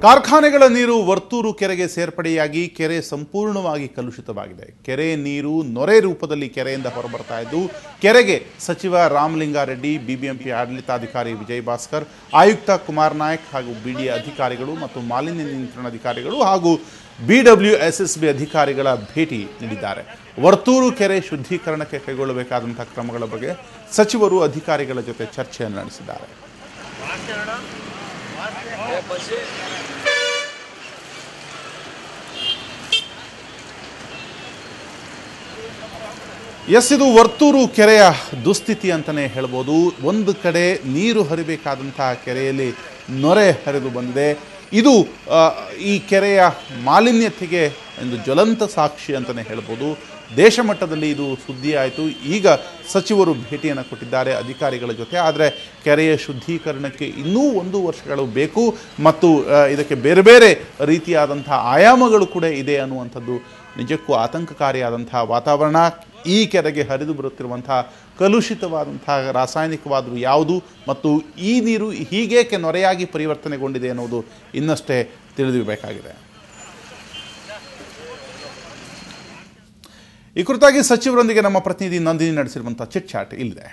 ಕಾರ್ಖಾನೆಗಳ ನೀರು ವರ್ತೂರು ಕೆರೆಗೆ ಸೇರ್ಪಡೆಯಾಗಿ ಕೆರೆ ಸಂಪೂರ್ಣವಾಗಿ ಕಲುಷಿತವಾಗಿದೆ. ಕೆರೆ ನೀರು ನೊರೆ ರೂಪದಲ್ಲಿ ಕೆರೆಯಿಂದ ಹೊರಬರ್ತಾ ಇದ್ದು, ಕೆರೆಗೆ ಸಚಿವ ರಾಮಲಿಂಗಾರೆಡ್ಡಿ, ಬಿಬಿಎಂಪಿ ಆಡಳಿತಾಧಿಕಾರಿ ವಿಜಯ್ ಭಾಸ್ಕರ್, ಆಯುಕ್ತ ಕುಮಾರ್ ನಾಯಕ್ ಹಾಗೂ ಬಿಡಿಎ ಅಧಿಕಾರಿಗಳು ಮತ್ತು ಮಾಲಿನ್ಯ ನಿಯಂತ್ರಣ ಅಧಿಕಾರಿಗಳು ಹಾಗೂ BWSSB ಅಧಿಕಾರಿಗಳ ಭೇಟಿ ನೀಡಿದ್ದಾರೆ. ವರ್ತೂರು ಕೆರೆ ಶುದ್ಧೀಕರಣಕ್ಕೆ ಕೈಗೊಳ್ಳಬೇಕಾದಂಥ ಕ್ರಮಗಳ ಬಗ್ಗೆ ಸಚಿವರು ಅಧಿಕಾರಿಗಳ ಜೊತೆ ಚರ್ಚೆಯನ್ನು ನಡೆಸಿದ್ದಾರೆ. ಇದು ವರ್ತೂರು ಕೆರೆಯ ದುಸ್ಥಿತಿ ಅಂತಲೇ ಹೇಳ್ಬೋದು. ಒಂದು ಕಡೆ ನೀರು ಹರಿಬೇಕಾದಂತಹ ಕೆರೆಯಲ್ಲಿ ನೊರೆ ಹರಿದು ಬಂದಿದೆ. ಇದು ಈ ಕೆರೆಯ ಮಾಲಿನ್ಯತೆಗೆ ಒಂದು ಜ್ವಲಂತ ಸಾಕ್ಷಿ ಅಂತಲೇ ಹೇಳ್ಬೋದು. ದೇಶ ಮಟ್ಟದಲ್ಲಿ ಇದು ಸುದ್ದಿ ಆಯಿತು. ಈಗ ಸಚಿವರು ಭೇಟಿಯನ್ನು ಕೊಟ್ಟಿದ್ದಾರೆ ಅಧಿಕಾರಿಗಳ ಜೊತೆ. ಆದರೆ ಕೆರೆಯ ಶುದ್ಧೀಕರಣಕ್ಕೆ ಇನ್ನೂ 1 ವರ್ಷಗಳು ಬೇಕು ಮತ್ತು ಇದಕ್ಕೆ ಬೇರೆ ಬೇರೆ ರೀತಿಯಾದಂಥ ಆಯಾಮಗಳು ಕೂಡ ಇದೆ ಅನ್ನುವಂಥದ್ದು ನಿಜಕ್ಕೂ ಆತಂಕಕಾರಿಯಾದಂಥ ವಾತಾವರಣ. ಈ ಕೆರೆಗೆ ಹರಿದು ಬರುತ್ತಿರುವಂಥ ಕಲುಷಿತವಾದಂಥ ರಾಸಾಯನಿಕವಾದರೂ ಯಾವುದು ಮತ್ತು ಈ ನೀರು ಹೀಗೇಕೆ ನೊರೆಯಾಗಿ ಪರಿವರ್ತನೆಗೊಂಡಿದೆ ಅನ್ನೋದು ಇನ್ನಷ್ಟೇ ತಿಳಿದಿರಬೇಕಾಗಿದೆ. ಈ ಕುರಿತಾಗಿ ಸಚಿವರೊಂದಿಗೆ ನಮ್ಮ ಪ್ರತಿನಿಧಿ ನಂದಿನಿ ನಡೆಸಿರುವಂಥ ಚಿಟ್ ಚಾಟ್ ಇಲ್ಲಿದೆ.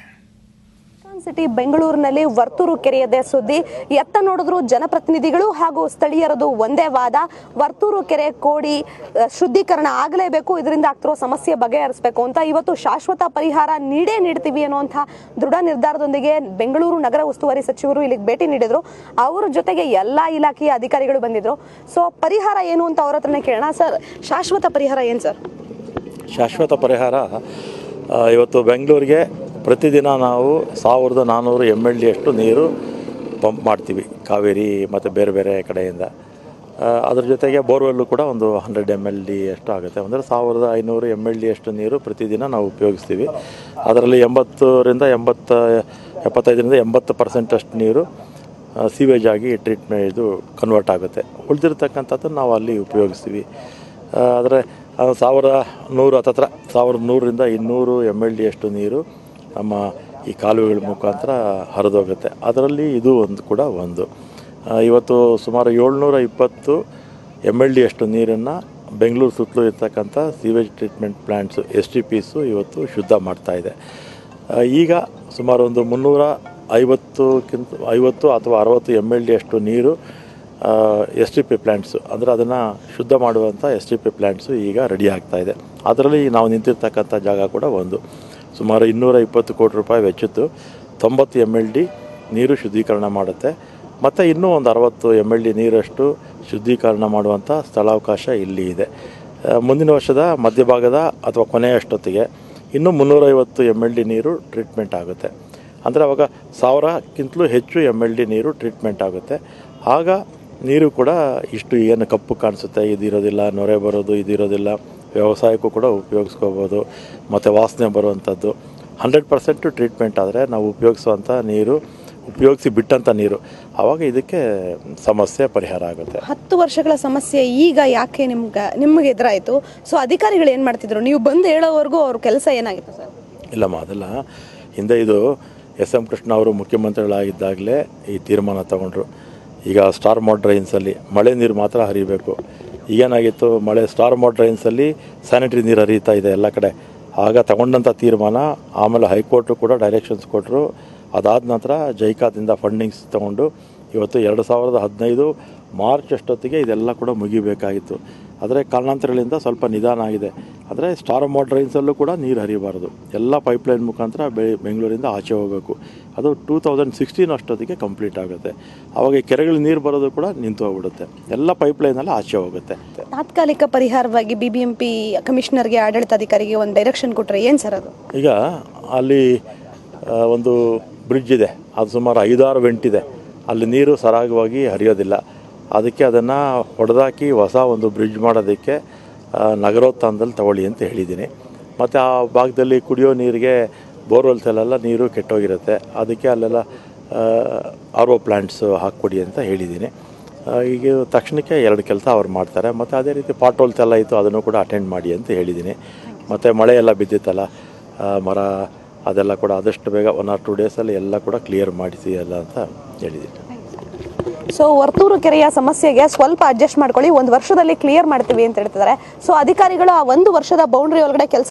ಸಿಟಿ ಬೆಂಗಳೂರಿನಲ್ಲಿ ವರ್ತೂರು ಕೆರೆಯದೇ ಸುದ್ದಿ. ಎತ್ತ ನೋಡಿದ್ರು ಜನಪ್ರತಿನಿಧಿಗಳು ಹಾಗೂ ಸ್ಥಳೀಯರದು ಒಂದೇ ವಾದ. ವರ್ತೂರು ಕೆರೆ ಕೋಡಿ ಶುದ್ಧೀಕರಣ ಆಗಲೇಬೇಕು, ಇದರಿಂದ ಆಗ್ತಿರೋ ಸಮಸ್ಯೆ ಬಗೆಹರಿಸಬೇಕು ಅಂತ ಇವತ್ತು ಶಾಶ್ವತ ಪರಿಹಾರ ನೀಡ್ತೀವಿ ಅನ್ನುವಂಥ ದೃಢ ನಿರ್ಧಾರದೊಂದಿಗೆ ಬೆಂಗಳೂರು ನಗರ ಉಸ್ತುವಾರಿ ಸಚಿವರು ಇಲ್ಲಿಗೆ ಭೇಟಿ ನೀಡಿದ್ರು. ಅವರ ಜೊತೆಗೆ ಎಲ್ಲಾ ಇಲಾಖೆಯ ಅಧಿಕಾರಿಗಳು ಬಂದಿದ್ರು. ಸೊ ಪರಿಹಾರ ಏನು ಅಂತ ಅವ್ರ ಹತ್ರನೇ ಕೇಳೋಣ. ಸರ್, ಶಾಶ್ವತ ಪರಿಹಾರ ಏನು ಸರ್? ಶಾಶ್ವತ ಪರಿಹಾರ ಇವತ್ತು ಬೆಂಗಳೂರಿಗೆ ಪ್ರತಿದಿನ ನಾವು 1400 MLD ಅಷ್ಟು ನೀರು ಪಂಪ್ ಮಾಡ್ತೀವಿ, ಕಾವೇರಿ ಮತ್ತು ಬೇರೆ ಬೇರೆ ಕಡೆಯಿಂದ. ಅದ್ರ ಜೊತೆಗೆ ಬೋರ್ವೆಲ್ಲು ಕೂಡ ಒಂದು 100 MLD ಅಷ್ಟು ಆಗುತ್ತೆ. ಅಂದರೆ 1500 MLD ಅಷ್ಟು ನೀರು ಪ್ರತಿದಿನ ನಾವು ಉಪಯೋಗಿಸ್ತೀವಿ. ಅದರಲ್ಲಿ 75ರಿಂದ 80% ಅಷ್ಟು ನೀರು ಸೀವೇಜ್ ಆಗಿ ಟ್ರೀಟ್ಮೆಂಟ್ ಇದು ಕನ್ವರ್ಟ್ ಆಗುತ್ತೆ. ಉಳಿದಿರ್ತಕ್ಕಂಥದ್ದು ನಾವು ಅಲ್ಲಿ ಉಪಯೋಗಿಸ್ತೀವಿ. ಆದರೆ 1100 ಹತ್ತತ್ರ 1100ರಿಂದ 200 MLD ಅಷ್ಟು ನೀರು ನಮ್ಮ ಈ ಕಾಲುವೆಗಳ ಮುಖಾಂತರ ಹರಿದೋಗುತ್ತೆ. ಅದರಲ್ಲಿ ಇದು ಒಂದು ಇವತ್ತು ಸುಮಾರು 720 MLD ಅಷ್ಟು ನೀರನ್ನು ಬೆಂಗಳೂರು ಸುತ್ತಲೂ ಇರ್ತಕ್ಕಂಥ ಸೀವೇಜ್ ಟ್ರೀಟ್ಮೆಂಟ್ ಪ್ಲ್ಯಾಂಟ್ಸು STPs ಇವತ್ತು ಶುದ್ಧ ಮಾಡ್ತಾಯಿದೆ. ಈಗ ಸುಮಾರು ಒಂದು 350 ಅಥವಾ 60 MLD ಅಷ್ಟು ನೀರು STP ಪ್ಲ್ಯಾಂಟ್ಸು, ಅಂದರೆ ಅದನ್ನು ಶುದ್ಧ ಮಾಡುವಂಥ STP ಪ್ಲ್ಯಾಂಟ್ಸು ಈಗ ರೆಡಿ ಆಗ್ತಾಯಿದೆ. ಅದರಲ್ಲಿ ನಾವು ನಿಂತಿರ್ತಕ್ಕಂಥ ಜಾಗ ಕೂಡ ಸುಮಾರು 220 ಕೋಟಿ ರೂಪಾಯಿ ವೆಚ್ಚದ್ದು 90 MLD ನೀರು ಶುದ್ಧೀಕರಣ ಮಾಡುತ್ತೆ. ಮತ್ತು ಇನ್ನೂ ಒಂದು 60 MLD ನೀರಷ್ಟು ಶುದ್ಧೀಕರಣ ಮಾಡುವಂಥ ಸ್ಥಳಾವಕಾಶ ಇಲ್ಲಿ ಇದೆ. ಮುಂದಿನ ವರ್ಷದ ಮಧ್ಯಭಾಗದ ಅಥವಾ ಕೊನೆಯಷ್ಟೊತ್ತಿಗೆ ಇನ್ನೂ 350 MLD ನೀರು ಟ್ರೀಟ್ಮೆಂಟ್ ಆಗುತ್ತೆ. ಅಂದರೆ ಅವಾಗ 1000ಕ್ಕಿಂತಲೂ ಹೆಚ್ಚು MLD ನೀರು ಟ್ರೀಟ್ಮೆಂಟ್ ಆಗುತ್ತೆ. ಆಗ ನೀರು ಕೂಡ ಇಷ್ಟು ಏನು ಕಪ್ಪು ಕಾಣಿಸುತ್ತೆ ಇದಿರೋದಿಲ್ಲ, ನೊರೆ ಬರೋದು ಇದಿರೋದಿಲ್ಲ, ವ್ಯವಸಾಯಕ್ಕೂ ಕೂಡ ಉಪಯೋಗಿಸ್ಕೋಬೋದು. ಮತ್ತು ವಾಸನೆ ಬರುವಂಥದ್ದು 100% ಟ್ರೀಟ್ಮೆಂಟ್ ಆದರೆ ನಾವು ಉಪಯೋಗಿಸುವಂಥ ನೀರು, ಉಪಯೋಗಿಸಿ ಬಿಟ್ಟಂಥ ನೀರು, ಆವಾಗ ಇದಕ್ಕೆ ಸಮಸ್ಯೆ ಪರಿಹಾರ ಆಗುತ್ತೆ. 10 ವರ್ಷಗಳ ಸಮಸ್ಯೆ ಈಗ ಯಾಕೆ ನಿಮಗೆ ಎದುರಾಯಿತು? ಸೊ ಅಧಿಕಾರಿಗಳು ಏನು ಮಾಡ್ತಿದ್ರು? ನೀವು ಬಂದು ಹೇಳೋವರೆಗೂ ಅವ್ರ ಕೆಲಸ ಏನಾಗಿತ್ತು ಸರ್? ಇಲ್ಲಮ್ಮ, ಅದೆಲ್ಲ ಹಿಂದೆ ಇದು SM ಕೃಷ್ಣ ಅವರು ಮುಖ್ಯಮಂತ್ರಿಗಳಾಗಿದ್ದಾಗಲೇ ಈ ತೀರ್ಮಾನ ತಗೊಂಡ್ರು. ಈಗ ಸ್ಟಾರ್ ಮೋಡ್ ಡ್ರೈನ್ಸಲ್ಲಿ ಮಳೆ ನೀರು ಮಾತ್ರ ಹರಿಬೇಕು. ಈಗೇನಾಗಿತ್ತು, ಸ್ಟಾರ್ ಮೋಡ್ ಡ್ರೈನ್ಸಲ್ಲಿ ಸ್ಯಾನಿಟರಿ ನೀರು ಹರಿತಾ ಇದೆ ಎಲ್ಲ ಕಡೆ. ಆಗ ತಗೊಂಡಂಥ ತೀರ್ಮಾನ ಆಮೇಲೆ ಹೈಕೋರ್ಟು ಕೂಡ ಡೈರೆಕ್ಷನ್ಸ್ ಕೊಟ್ಟರು. ಅದಾದ ನಂತರ ಜೈಕಾದಿಂದ ಫಂಡಿಂಗ್ಸ್ ತೊಗೊಂಡು ಇವತ್ತು 2015 ಮಾರ್ಚ್ ಅಷ್ಟೊತ್ತಿಗೆ ಇದೆಲ್ಲ ಕೂಡ ಮುಗಿಬೇಕಾಗಿತ್ತು. ಆದರೆ ಕಾರಣಾಂತರಗಳಿಂದ ಸ್ವಲ್ಪ ನಿಧಾನ ಆಗಿದೆ. ಆದರೆ ಸ್ಟಾರ್ ಮೋಡ್ ಡ್ರೈನ್ಸಲ್ಲೂ ಕೂಡ ನೀರು ಹರಿಬಾರ್ದು, ಎಲ್ಲ ಪೈಪ್ಲೈನ್ ಮುಖಾಂತರ ಬೆಂಗಳೂರಿಂದ ಆಚೆ ಹೋಗಬೇಕು. ಅದು 2016 ಅಷ್ಟೊತ್ತಿಗೆ ಕಂಪ್ಲೀಟ್ ಆಗುತ್ತೆ. ಆವಾಗ ಕೆರೆಗಳ ನೀರು ಬರೋದು ಕೂಡ ನಿಂತು ಹೋಗ್ಬಿಡುತ್ತೆ, ಎಲ್ಲ ಪೈಪ್ಲೈನಲ್ಲಿ ಆಚೆ ಹೋಗುತ್ತೆ. ತಾತ್ಕಾಲಿಕ ಪರಿಹಾರವಾಗಿ BBMP ಕಮಿಷನರ್ಗೆ, ಆಡಳಿತಾಧಿಕಾರಿಗೆ ಒಂದು ಡೈರೆಕ್ಷನ್ ಕೊಟ್ಟರೆ ಏನು ಸರ್ ಅದು? ಈಗ ಅಲ್ಲಿ ಒಂದು ಬ್ರಿಡ್ಜ್ ಇದೆ, ಅದು ಸುಮಾರು 5-6 ವೆಂಟ್ ಇದೆ. ಅಲ್ಲಿ ನೀರು ಸರಾಗವಾಗಿ ಹರಿಯೋದಿಲ್ಲ. ಅದಕ್ಕೆ ಅದನ್ನು ಹೊಡೆದಾಕಿ ಹೊಸ ಒಂದು ಬ್ರಿಡ್ಜ್ ಮಾಡೋದಕ್ಕೆ ನಗರೋತ್ಥಾನದಲ್ಲಿ ತಗೊಳ್ಳಿ ಅಂತ ಹೇಳಿದ್ದೀನಿ. ಮತ್ತು ಆ ಭಾಗದಲ್ಲಿ ಕುಡಿಯೋ ನೀರಿಗೆ ಬೋರ್ವೆಲ್ಸಲ್ಲೆಲ್ಲ ನೀರು ಕೆಟ್ಟೋಗಿರುತ್ತೆ. ಅದಕ್ಕೆ ಅಲ್ಲೆಲ್ಲ RO ಪ್ಲ್ಯಾಂಟ್ಸು ಹಾಕ್ಕೊಡಿ ಅಂತ ಹೇಳಿದ್ದೀನಿ. ಈಗ ತಕ್ಷಣಕ್ಕೆ 2 ಕೆಲಸ ಅವ್ರು ಮಾಡ್ತಾರೆ. ಮತ್ತು ಅದೇ ರೀತಿ ಪಾಟ್ ಹೋಲ್ಸ್ ಎಲ್ಲ ಇತ್ತು, ಅದನ್ನು ಕೂಡ ಅಟೆಂಡ್ ಮಾಡಿ ಅಂತ ಹೇಳಿದ್ದೀನಿ. ಮತ್ತು ಮಳೆ ಎಲ್ಲ ಬಿದ್ದಿತ್ತಲ್ಲ, ಮರ ಅದೆಲ್ಲ ಕೂಡ ಆದಷ್ಟು ಬೇಗ 1 or 2 ಡೇಸಲ್ಲಿ ಎಲ್ಲ ಕೂಡ ಕ್ಲಿಯರ್ ಮಾಡಿಸಿ ಎಲ್ಲ ಅಂತ ಹೇಳಿದ್ದೀನಿ. ಸೊ ವರ್ತೂರು ಕೆರೆಯ ಸಮಸ್ಯೆಗೆ ಸ್ವಲ್ಪ ಅಡ್ಜಸ್ಟ್ ಮಾಡ್ಕೊಳ್ಳಿ, 1 ವರ್ಷದಲ್ಲಿ ಕ್ಲಿಯರ್ ಮಾಡ್ತೀವಿ ಅಂತ ಹೇಳ್ತಿದ್ದಾರೆ. ಸೊ ಅಧಿಕಾರಿಗಳು ಆ 1 ವರ್ಷದ ಬೌಂಡ್ರಿ ಒಳಗಡೆ ಕೆಲಸ